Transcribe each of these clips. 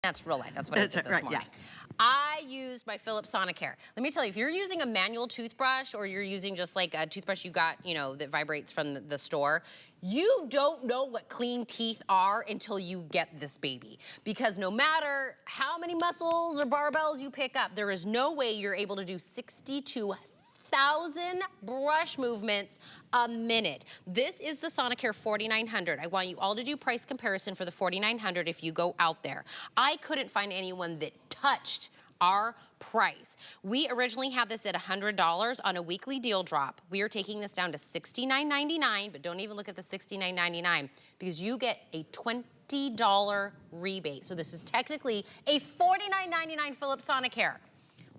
That's real life. That's what I did this morning. Yeah. I used my Philips Sonicare. Let me tell you, if you're using a manual toothbrush or you're using just like a toothbrush you got, you know, that vibrates from the store, you don't know what clean teeth are until you get this baby. Because no matter how many muscles or barbells you pick up, there is no way you're able to do 62,000 brush movements a minute. This is the Sonicare 4900. I want you all to do price comparison for the 4900 if you go out there. I couldn't find anyone that touched our price. We originally had this at $100 on a weekly deal drop. We are taking this down to $69.99, but don't even look at the $69.99 because you get a $20 rebate. So this is technically a $49.99 Philips Sonicare.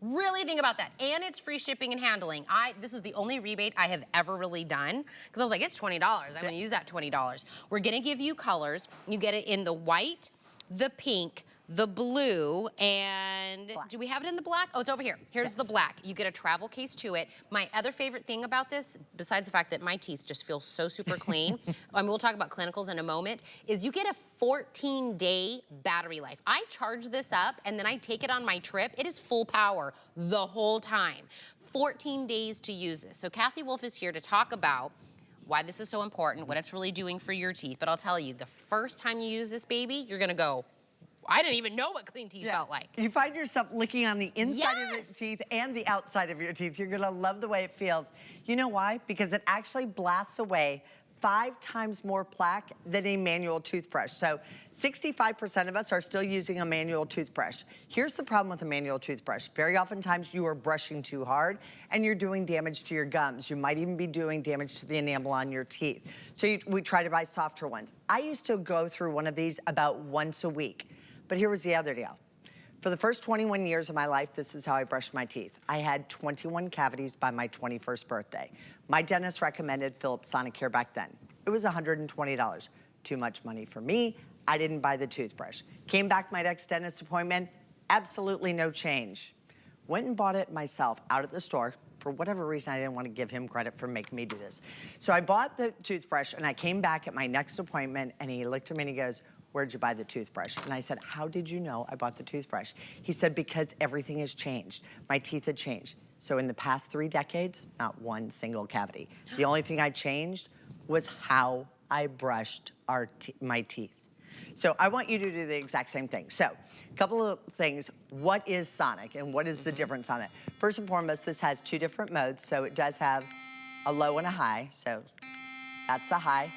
Really think about that. And it's free shipping and handling. This is the only rebate I have ever really done because I was like, it's $20. I'm going to use that $20. We're going to give you colors. You get it in the white, the pink, the blue, and black. Do we have it in the black? Oh, it's over here. Here's the black. You get a travel case to it. My other favorite thing about this, besides the fact that my teeth just feel so super clean, we'll talk about clinicals in a moment, is you get a 14-day battery life. I charge this up, and then I take it on my trip. It is full power the whole time. 14 days to use this. So Kathy Wolf is here to talk about why this is so important, what it's really doing for your teeth. But I'll tell you, the first time you use this baby, you're gonna go, I didn't even know what clean teeth felt like. You find yourself licking on the inside of your teeth and the outside of your teeth. You're gonna love the way it feels. You know why? Because it actually blasts away 5 times more plaque than a manual toothbrush. So 65% of us are still using a manual toothbrush. Here's the problem with a manual toothbrush. Very oftentimes you are brushing too hard and you're doing damage to your gums. You might even be doing damage to the enamel on your teeth. So we try to buy softer ones. I used to go through one of these about once a week. But here was the other deal. For the first 21 years of my life, this is how I brushed my teeth. I had 21 cavities by my 21st birthday. My dentist recommended Philips Sonicare back then. It was $120. Too much money for me. I didn't buy the toothbrush. Came back my next dentist appointment, absolutely no change. Went and bought it myself out at the store. For whatever reason, I didn't want to give him credit for making me do this. So I bought the toothbrush and I came back at my next appointment and he looked at me and he goes, where'd you buy the toothbrush? And I said, how did you know I bought the toothbrush? He said, because everything has changed. My teeth had changed. So in the past 3 decades, not one single cavity. The only thing I changed was how I brushed my teeth. So I want you to do the exact same thing. So a couple of things. What is Sonic and what is the difference on it? First and foremost, this has 2 different modes. So it does have a low and a high. So that's the high,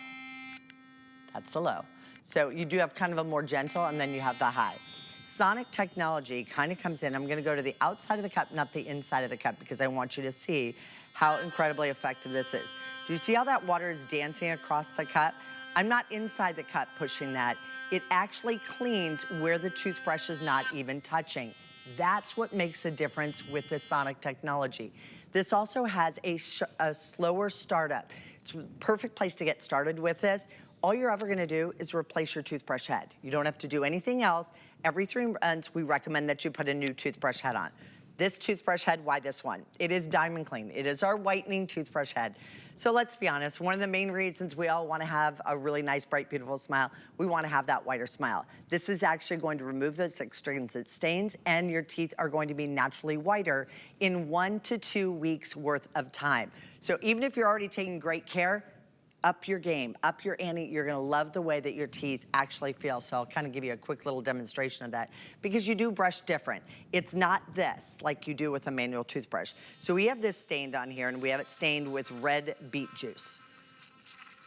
that's the low. So you do have kind of a more gentle, and then you have the high. Sonic technology kind of comes in. I'm gonna go to the outside of the cup, not the inside of the cup, because I want you to see how incredibly effective this is. Do you see how that water is dancing across the cup? I'm not inside the cup pushing that. It actually cleans where the toothbrush is not even touching. That's what makes a difference with the Sonic technology. This also has a slower startup. It's a perfect place to get started with this. All you're ever gonna do is replace your toothbrush head. You don't have to do anything else. Every 3 months, we recommend that you put a new toothbrush head on. This toothbrush head, why this one? It is DiamondClean. It is our whitening toothbrush head. So let's be honest, one of the main reasons we all wanna have a really nice, bright, beautiful smile, we wanna have that whiter smile. This is actually going to remove those extrinsic stains and your teeth are going to be naturally whiter in 1 to 2 weeks worth of time. So even if you're already taking great care, up your game, up your ante. You're gonna love the way that your teeth actually feel. So I'll kind of give you a quick little demonstration of that because you do brush different. It's not this like you do with a manual toothbrush. So we have this stained on here and we have it stained with red beet juice.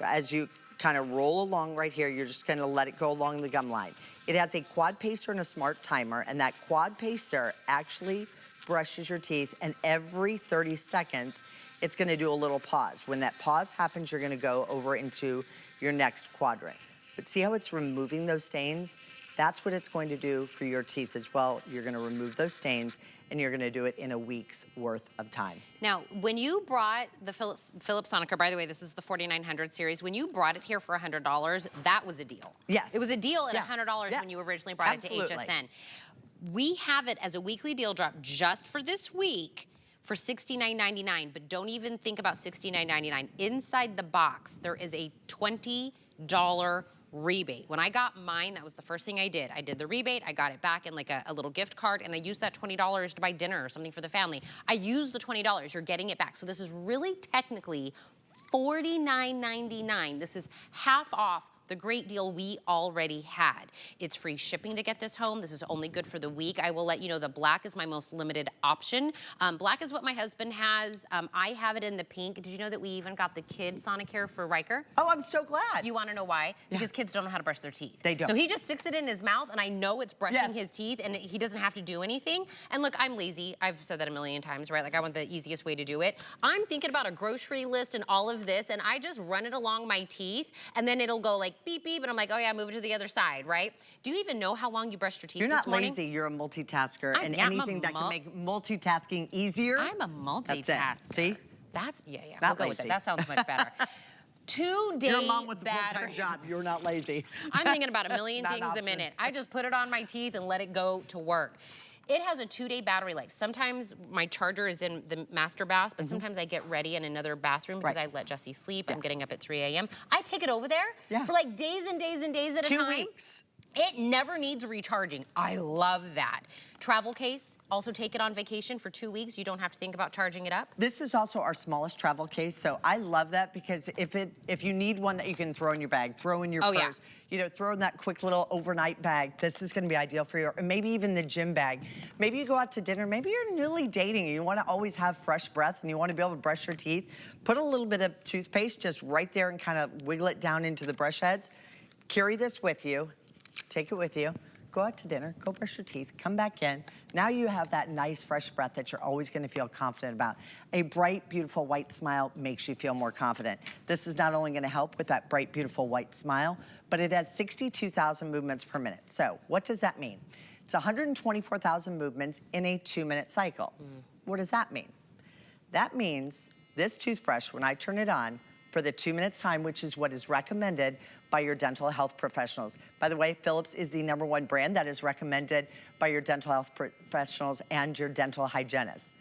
As you kind of roll along right here, you're just gonna let it go along the gum line. It has a QuadPacer and a SmarTimer, and that QuadPacer actually brushes your teeth, and every 30 seconds, it's gonna do a little pause. When that pause happens, you're gonna go over into your next quadrant. But see how it's removing those stains? That's what it's going to do for your teeth as well. You're gonna remove those stains, and you're gonna do it in a week's worth of time. Now, when you brought the Philips Sonicare, by the way, this is the 4900 series, when you brought it here for $100, that was a deal. Yes. It was a deal at $100 when you originally brought it to HSN. We have it as a weekly deal drop just for this week for $69.99, but don't even think about $69.99. Inside the box, there is a $20 rebate. When I got mine, that was the first thing I did. I did the rebate, I got it back in like a little gift card, and I used that $20 to buy dinner or something for the family. I used the $20, you're getting it back. So this is really technically $49.99. This is half off the great deal we already had. It's free shipping to get this home. This is only good for the week. I will let you know the black is my most limited option. Black is what my husband has. I have it in the pink. Did you know that we even got the kid Sonicare for Riker? Oh, I'm so glad. You want to know why? Because kids don't know how to brush their teeth. They don't. So he just sticks it in his mouth, and I know it's brushing his teeth, and he doesn't have to do anything. And look, I'm lazy. I've said that a million times, right? Like, I want the easiest way to do it. I'm thinking about a grocery list and all of this, and I just run it along my teeth, and then it'll go like beep, beep, and I'm like, oh yeah, move it to the other side, right? Do you even know how long you brushed your teeth this morning? You're not lazy, you're a multitasker, and anything that can make multitasking easier. I'm a multitasker. That's it. See? That's, yeah, Not we'll go lazy. with it. That sounds much better. 2-day You're a mom with a battery. full-time job. You're not lazy. I'm thinking about a million Not an things a option. minute. I just put it on my teeth and let it go to work. It has a 2-day battery life. Sometimes my charger is in the master bath, but sometimes I get ready in another bathroom because I let Jesse sleep. I'm getting up at 3 a.m. I take it over there for like days and days and days at a time. 2 weeks. It never needs recharging. I love that. Travel case, also take it on vacation for 2 weeks. You don't have to think about charging it up. This is also our smallest travel case, so I love that because if you need one that you can throw in your bag, throw in your purse, you know, throw in that quick little overnight bag, this is gonna be ideal for you. Or maybe even the gym bag. Maybe you go out to dinner, maybe you're newly dating and you wanna always have fresh breath and you wanna be able to brush your teeth. Put a little bit of toothpaste just right there and kind of wiggle it down into the brush heads. Carry this with you. Take it with you, go out to dinner, go brush your teeth, come back in. Now you have that nice fresh breath that you're always gonna feel confident about. A bright, beautiful white smile makes you feel more confident. This is not only gonna help with that bright, beautiful white smile, but it has 62,000 movements per minute. So what does that mean? It's 124,000 movements in a 2-minute cycle. What does that mean? That means this toothbrush, when I turn it on, for the 2 minutes time, which is what is recommended by your dental health professionals. By the way, Philips is the #1 brand that is recommended by your dental health professionals and your dental hygienists.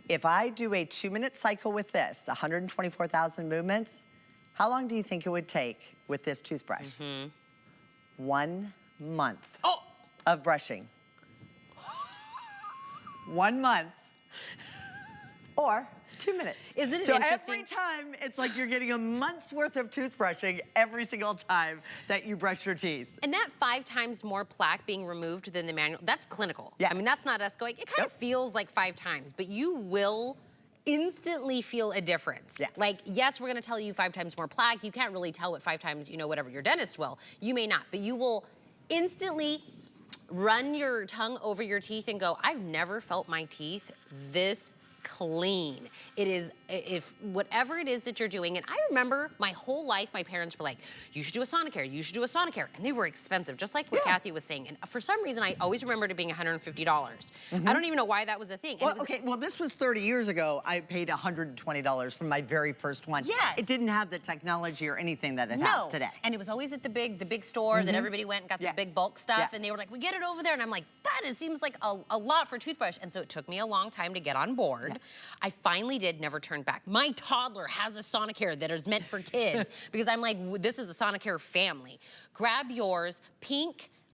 If I do a 2-minute cycle with this, 124,000 movements, how long do you think it would take with this toothbrush? 1 month of brushing. 1 month or 2 minutes. Isn't it so interesting? every time, it's like you're getting a month's worth of toothbrushing every single time that you brush your teeth. And that 5 times more plaque being removed than the manual, that's clinical. Yes. I mean, that's not us going, it kind of feels like 5 times, but you will instantly feel a difference. Yes. Like, yes, we're gonna tell you 5 times more plaque. You can't really tell what 5 times, you know, whatever your dentist will. You may not, but you will instantly run your tongue over your teeth and go, I've never felt my teeth this clean. It is, if whatever it is that you're doing, and I remember my whole life, my parents were like, you should do a Sonicare, you should do a Sonicare, and they were expensive, just like what Kathy was saying. And for some reason, I always remembered it being $150. I don't even know why that was a thing. Well, okay, well, this was 30 years ago. I paid $120 for my very first one. Yes. It didn't have the technology or anything that it has today. And it was always at the big store that everybody went and got the big bulk stuff, and they were like, we get it over there, and I'm like, seems like a lot for a toothbrush. And so it took me a long time to get on board. I finally did, never turned back. My toddler has a Sonicare that is meant for kids because I'm like, this is a Sonicare family. Grab yours, pink,